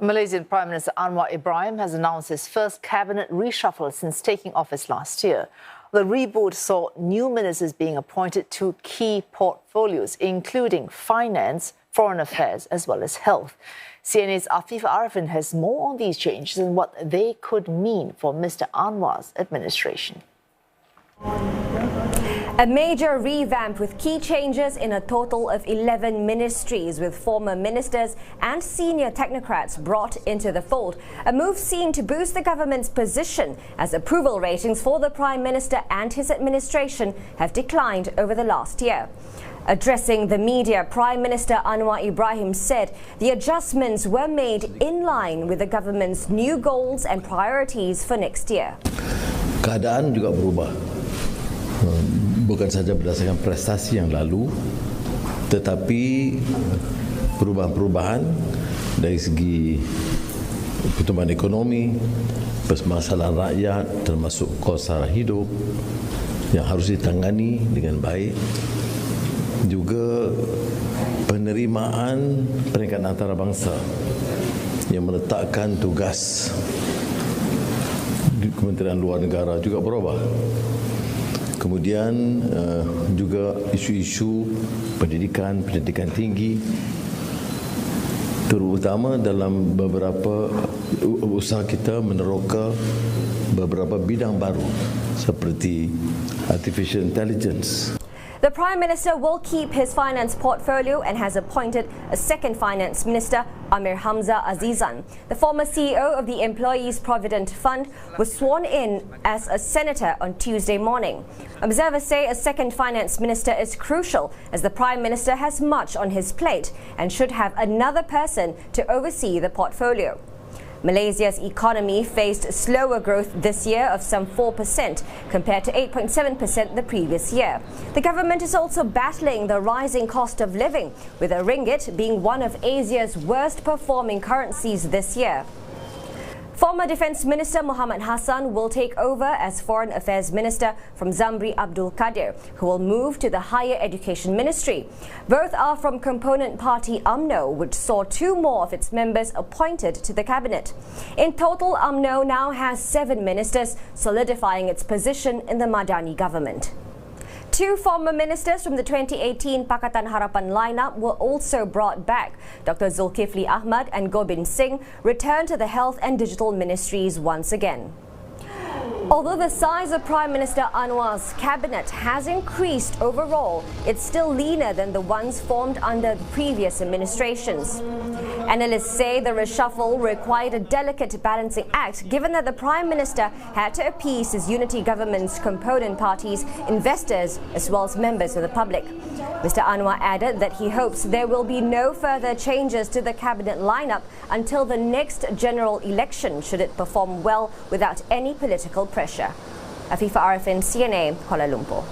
Malaysian Prime Minister Anwar Ibrahim has announced his first cabinet reshuffle since taking office last year. The reboot saw new ministers being appointed to key portfolios, including finance, foreign affairs, as well as health. CNA's Afifah Ariffin has more on these changes and what they could mean for Mr Anwar's administration. A major revamp with key changes in a total of 11 ministries, with former ministers and senior technocrats brought into the fold. A move seen to boost the government's position as approval ratings for the Prime Minister and his administration have declined over the last year. Addressing the media, Prime Minister Anwar Ibrahim said the adjustments were made in line with the government's new goals and priorities for next year. Keadaan juga berubah. Bukan saja berdasarkan prestasi yang lalu, tetapi perubahan-perubahan dari segi pertumbuhan ekonomi, permasalahan rakyat termasuk kos sara hidup yang harus ditangani dengan baik, juga penerimaan peringkat antarabangsa yang meletakkan tugas di Kementerian Luar Negara juga berubah. Kemudian juga isu-isu pendidikan tinggi, terutama dalam beberapa usaha kita meneroka beberapa bidang baru seperti artificial intelligence. The Prime Minister will keep his finance portfolio and has appointed a second finance minister, Amir Hamzah Azizan. The former CEO of the Employees Provident Fund was sworn in as a senator on Tuesday morning. Observers say a second finance minister is crucial as the Prime Minister has much on his plate and should have another person to oversee the portfolio. Malaysia's economy faced slower growth this year of some 4% compared to 8.7% the previous year. The government is also battling the rising cost of living, with the ringgit being one of Asia's worst performing currencies this year. Former Defence Minister Muhammad Hassan will take over as Foreign Affairs Minister from Zamri Abdul Qadir, who will move to the Higher Education Ministry. Both are from component party UMNO, which saw two more of its members appointed to the cabinet. In total, UMNO now has 7 ministers, solidifying its position in the Madani government. Two former ministers from the 2018 Pakatan Harapan lineup were also brought back. Dr. Zulkifli Ahmad and Gobind Singh returned to the Health and Digital Ministries once again. Although the size of Prime Minister Anwar's cabinet has increased overall, it's still leaner than the ones formed under the previous administrations. Analysts say the reshuffle required a delicate balancing act, given that the Prime Minister had to appease his unity government's component parties, investors, as well as members of the public. Mr Anwar added that he hopes there will be no further changes to the cabinet lineup until the next general election, should it perform well without any political pressure. Afifah Ariffin, CNA, Kuala Lumpur.